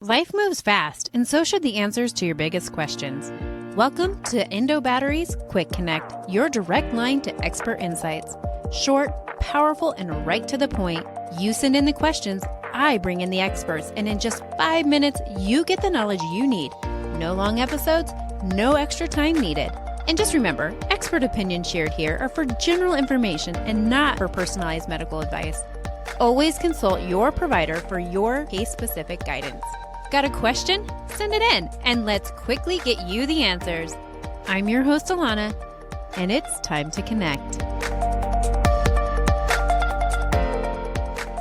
Life moves fast, and so should the answers to your biggest questions. Welcome to Endo Batteries Quick Connect, your direct line to expert insights. Short, powerful, and right to the point. You send in the questions, I bring in the experts, and in just 5 minutes, you get the knowledge you need. No long episodes, no extra time needed. And just remember, expert opinions shared here are for general information and not for personalized medical advice. Always consult your provider for your case-specific guidance. Got a question? Send it in, and let's quickly get you the answers. I'm your host, Alana, and it's time to connect.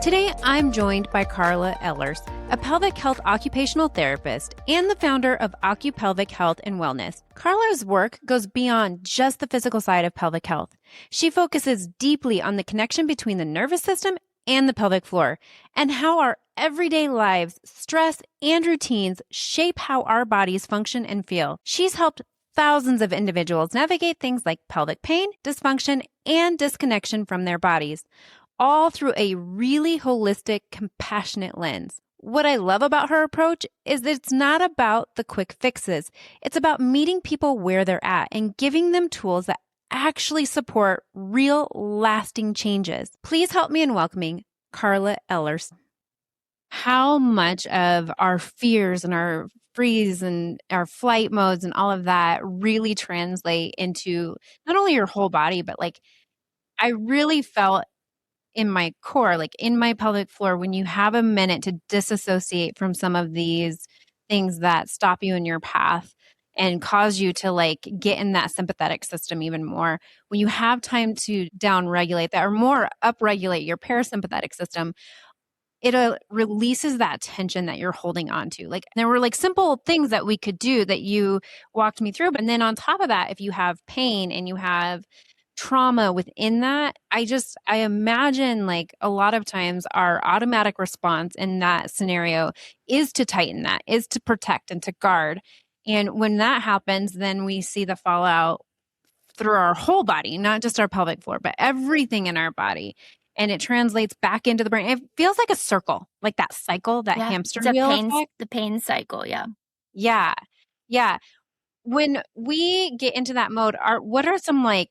Today, I'm joined by Karla Ehlers, a pelvic health occupational therapist and the founder of Ocupelvic Health and Wellness. Karla's work goes beyond just the physical side of pelvic health. She focuses deeply on the connection between the nervous system and the pelvic floor, and how our everyday lives, stress, and routines shape how our bodies function and feel. She's helped thousands of individuals navigate things like pelvic pain, dysfunction, and disconnection from their bodies, all through a really holistic, compassionate lens. What I love about her approach is that it's not about the quick fixes. It's about meeting people where they're at and giving them tools that actually support real, lasting changes. Please help me in welcoming Karla Ehlers. How much of our fears and our freeze and our flight modes and all of that really translate into not only your whole body, but like I really felt in my core, like in my pelvic floor, when you have a minute to disassociate from some of these things that stop you in your path and cause you to like get in that sympathetic system even more. When you have time to downregulate that or more upregulate your parasympathetic system, it releases that tension that you're holding on to. Like there were like simple things that we could do that you walked me through. And then on top of that, if you have pain and you have trauma within that, I imagine like a lot of times our automatic response in that scenario is to tighten that, is to protect and to guard. And when that happens, then we see the fallout through our whole body, not just our pelvic floor, but everything in our body. And it translates back into the brain. It feels like a circle, like that cycle, that hamster wheel effect. The pain cycle, yeah. Yeah. Yeah. When we get into that mode, what are some like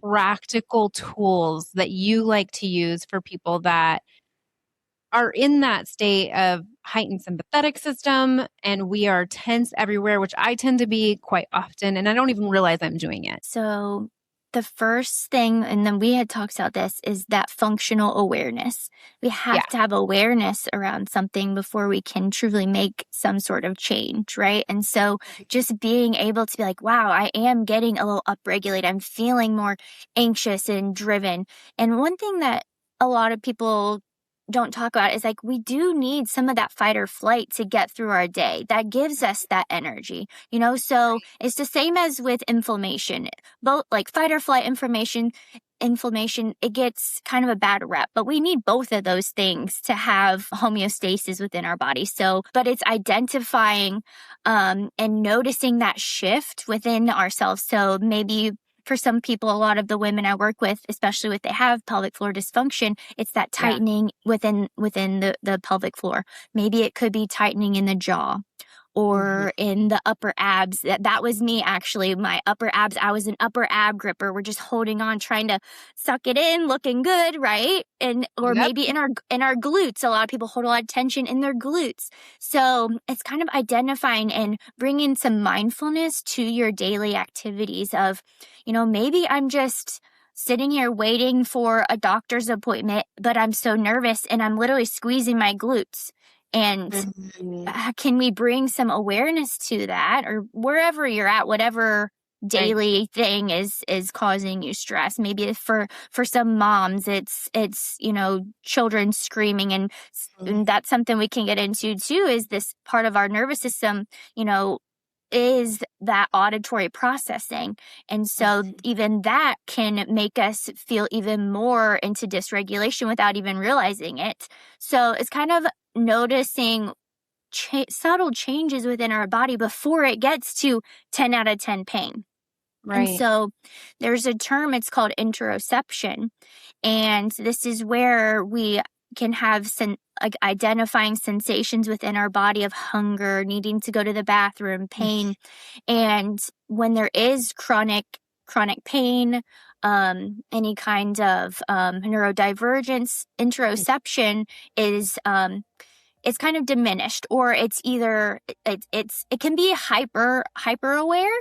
practical tools that you like to use for people that are in that state of heightened sympathetic system and we are tense everywhere, which I tend to be quite often, and I don't even realize I'm doing it? So the first thing, and then we had talked about this, is that functional awareness. We have to have awareness around something before we can truly make some sort of change, right? And so just being able to be like, wow, I am getting a little upregulated. I'm feeling more anxious and driven. And one thing that a lot of people don't talk about is like we do need some of that fight or flight to get through our day. That gives us that energy, so it's the same as with inflammation. Both like fight or flight inflammation, it gets kind of a bad rep, but we need both of those things to have homeostasis within our body. So, but it's identifying and noticing that shift within ourselves. So maybe for some people, a lot of the women I work with, especially if they have pelvic floor dysfunction, it's that tightening within the pelvic floor. Maybe it could be tightening in the jaw or in the upper abs. That was me, actually. My upper abs, I was an upper ab gripper. We're just holding on, trying to suck it in, looking good, right? Or maybe in our glutes. A lot of people hold a lot of tension in their glutes. So it's kind of identifying and bringing some mindfulness to your daily activities of, maybe I'm just sitting here waiting for a doctor's appointment, but I'm so nervous and I'm literally squeezing my glutes. And can we bring some awareness to that, or wherever you're at, whatever daily thing is causing you stress? Maybe for some moms, it's children screaming, and that's something we can get into too. Is this part of our nervous system, is that auditory processing. And so even that can make us feel even more into dysregulation without even realizing it. So it's kind of noticing subtle changes within our body before it gets to 10 out of 10 pain. Right. And so there's a term, it's called interoception. And this is where we can have like identifying sensations within our body of hunger, needing to go to the bathroom, pain. And when there is chronic pain, any kind of neurodivergence, interoception is it's kind of diminished, or it's either it can be hyper aware.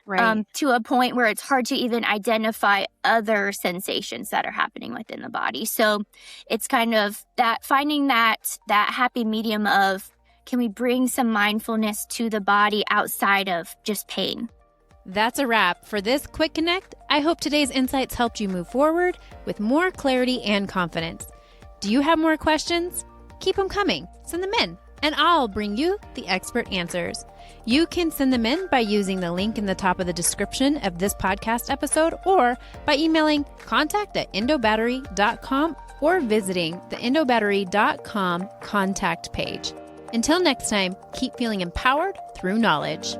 Right. To a point where it's hard to even identify other sensations that are happening within the body. So it's kind of that finding that happy medium of, can we bring some mindfulness to the body outside of just pain? That's a wrap for this Quick Connect. I hope today's insights helped you move forward with more clarity and confidence. Do you have more questions? Keep them coming. Send them in, and I'll bring you the expert answers. You can send them in by using the link in the top of the description of this podcast episode, or by emailing contact@endobattery.com or visiting the endobattery.com contact page. Until next time, keep feeling empowered through knowledge.